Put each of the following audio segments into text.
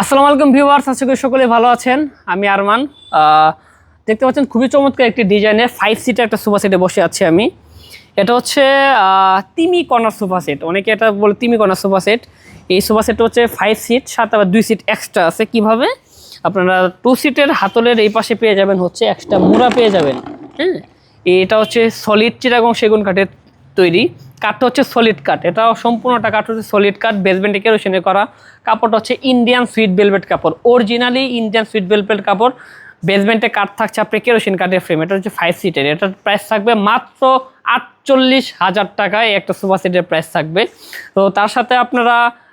আসসালামু আলাইকুম ভিউয়ার্স, আশা করি সকলে ভালো আছেন। আমি আরমান। দেখতে পাচ্ছেন খুবই চমৎকার একটি ডিজাইনের 5 সিটের একটা সোফা সেটে বসে আছি আমি। এটা হচ্ছে তিমি কর্নার সোফা সেট, অনেকে এটা বলে তিমি কর্নার সোফা সেট। এই সোফা সেটটা হচ্ছে 5 সিট, সাথে আবার 2 সিট এক্সট্রা আছে। কিভাবে আপনারা 2 সিটের হাতলের এই পাশে পেয়ে যাবেন হচ্ছে এক্সট্রা মোড়া পেয়ে যাবেন। হ্যাঁ, এটা হচ্ছে সলিড চিটাগং সেগুন কাঠের তৈরি। কাঠটা হচ্ছে সলিড কাঠ, এটাও সম্পূর্ণটা কাঠ হচ্ছে সলিড কাঠ, বেসমেন্টে কেরোসিনে করা। কাপড়টা হচ্ছে ইন্ডিয়ান সুইট ভেলভেট কাপড়, অরিজিনালি ইন্ডিয়ান সুইট ভেলভেট কাপড়। বেসমেন্টে কাঠ থাকছে আপনার কেরোসিন কাঠের ফ্রেম। এটা হচ্ছে 5 সিটের, এটার প্রাইস থাকবে মাত্র 48,000 টাকায় একটা সোফা সেটের প্রাইস থাকবে। তো তার সাথে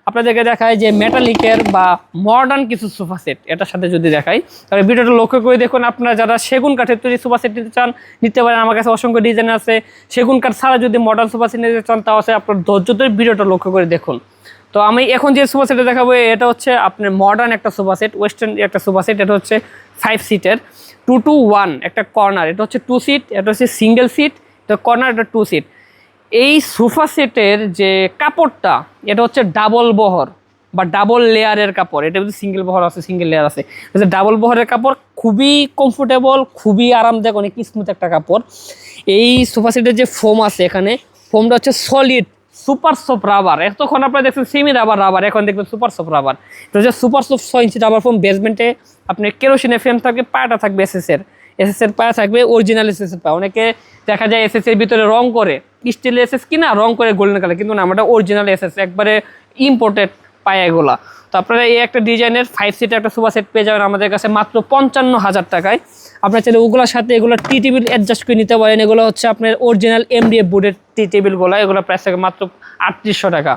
আপনাদেরকে দেখায় যে মেটালিকের বা মডার্ন কিছু সোফা সেট এটার সাথে যদি দেখাই, তাহলে ভিডিওটা লক্ষ্য করে দেখুন। আপনারা যারা সেগুন কাঠের তৈরি সোফা সেট নিতে চান নিতে পারেন, আমার কাছে অসংখ্য ডিজাইন আছে। সেগুন কাঠ ছাড়া যদি মডার্ন সোফা সেট নিতে চান তাও আছে, আপনার ধৈর্য ধরে ভিডিওটা লক্ষ্য করে দেখুন। তো আমি এখন যে সোফা সেটটা দেখাবো এটা হচ্ছে আপনার মডার্ন একটা সোফা সেট, ওয়েস্টার্ন একটা সোফা সেট। এটা হচ্ছে 5 সিটের 2-to-1 একটা কর্নার। এটা হচ্ছে 2 সিট, এটা হচ্ছে সিঙ্গেল সিট, এটা কর্নার, এটা 2 সিট। এই সোফা সেটের যে কাপড়টা এটা হচ্ছে ডাবল বহর বা ডাবল লেয়ারের কাপড়। এটা যদি সিঙ্গেল বহর আছে, সিঙ্গেল লেয়ার আছে, ডাবল বহরের কাপড়। খুবই কমফোর্টেবল, খুবই আরামদায়ক, অনেক স্মুথ একটা কাপড়। এই সোফা সেটের যে ফোম আছে এখানে, ফোমটা হচ্ছে সলিড সুপার সফট রাবার। এতক্ষণ আপনারা দেখছেন সেমি রাবার, এখন দেখবেন সুপার সফট রাবার। এটা হচ্ছে সুপার সফট 6 ইঞ্চি রাবার ফোম। বেসমেন্টে আপনার কেরোসিনের ফ্রেম থাকবে, পায়াটা থাকবে এসএসের পায়া থাকবে, অরিজিনাল এসএসের পায়া। অনেকে দেখা যায় এসএসের ভিতরে রং করে, স্টিল এসএস কিনা রং করে গোল্ডেন কালার, কিন্তু না, আমরা অরিজিনাল এসএস একবারে ইম্পোর্টেড পায়া এগুলা। তো আপনারা এই একটা ডিজাইনের 5 সিটের একটা সোফা সেট পেয়ে যাবেন আমাদের কাছে মাত্র 55,000 টাকায়। আপনার চাইলে ওগুলোর সাথে এগুলো টি টেবিল অ্যাডজাস্ট করে নিতে পারেন। এগুলো হচ্ছে আপনার অরিজিনাল এমডিএফ বোর্ডের টি টেবিলগুলো, এগুলো প্রাইস থাকে মাত্র 3800 টাকা।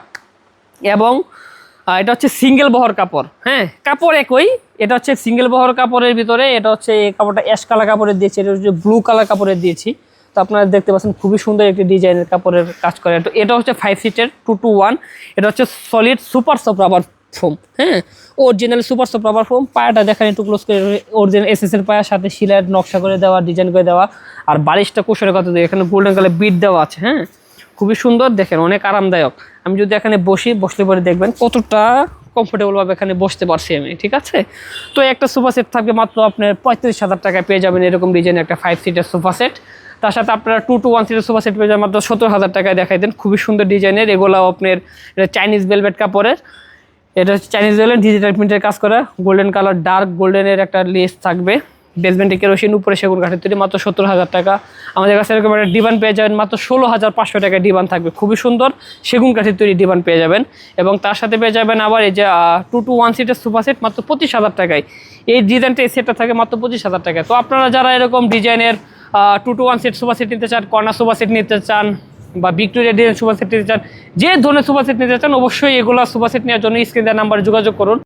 এবং এটা হচ্ছে সিঙ্গেল বহর কাপড়। হ্যাঁ, কাপড় একই, এটা হচ্ছে সিঙ্গেল বহর কাপড়ের ভিতরে। এটা হচ্ছে এই কাপড়টা অ্যাশ কালার কাপড়ের দিয়েছি, এটা হচ্ছে ব্লু কালার কাপড়ের দিয়েছি। তো আপনারা দেখতে পাচ্ছেন খুবই সুন্দর একটি ডিজাইনের কাপড়ের কাজ করে। এটা হচ্ছে 5 সিটের 2-to-1। এটা হচ্ছে solid super soft rubber foam. হ্যাঁ, original super soft rubber foam. পায়াটা দেখেন একটু ক্লোজ করে, অরিজিনাল এসএসের পায়ার সাথে শিলার নকশা করে দেওয়া, ডিজাইন করে দেওয়া। আর বালিশটা কুশনের কথা দিয়ে এখানে গোল্ডেন কালার বিট দেওয়া আছে। হ্যাঁ, খুবই সুন্দর, দেখেন অনেক আরামদায়ক। আমি যদি এখানে বসলে পরে দেখবেন কতটা কমফোর্টেবলভাবে এখানে বসতে পারছি আমি, ঠিক আছে। তো একটা সোফা সেট থাকবে মাত্র আপনার 35,000 টাকায় পেয়ে যাবেন এরকম ডিজাইনের একটা 5 সিটের সোফা সেট। তার সাথে আপনারা 2-to-1 সিটের সোফা সেট পেয়ে যাবেন মাত্র 70,000 টাকায়। দেখাই দেন, খুবই সুন্দর ডিজাইনের। এগুলাও আপনার চাইনিজ ভেলভেট কাপড়ের। এটা হচ্ছে চাইনিজ ভেলভেট, ডিজিটাল প্রিন্টের কাজ করা, গোল্ডেন কালার, ডার্ক গোল্ডেনের একটা লেস থাকবে। বেসমেন্টে কেরোসিন, উপরে সেগুন কাঠের তৈরি, মাত্র 70,000 টাকা। আমাদের কাছে এরকম একটা ডিভান পেয়ে যাবেন মাত্র 16,500 টাকায়। ডিভান থাকবে খুবই সুন্দর সেগুন কাঠের তৈরি ডিভান পেয়ে যাবেন। এবং তার সাথে পেয়ে যাবেন আবার এই যে 2-to-1 সিটের সোফা সেট মাত্র 25,000 টাকায়। এই ডিজাইনটা, এই সেটটা থাকে মাত্র 25,000 টাকায়। তো আপনারা যারা এরকম ডিজাইনের 2-to-1 সেট সোফা সেট নিতে চান, কর্নার সোফা সেট নিতে চান, বা ভিক্টোরিয়া ডিজাইন সোফা সেট নিতে চান, যে ধরনের সোফা সেট নিতে চান, অবশ্যই এগুলো সোফা সেট নেওয়ার জন্য স্ক্রিন দেওয়ার নাম্বারে যোগাযোগ করুন।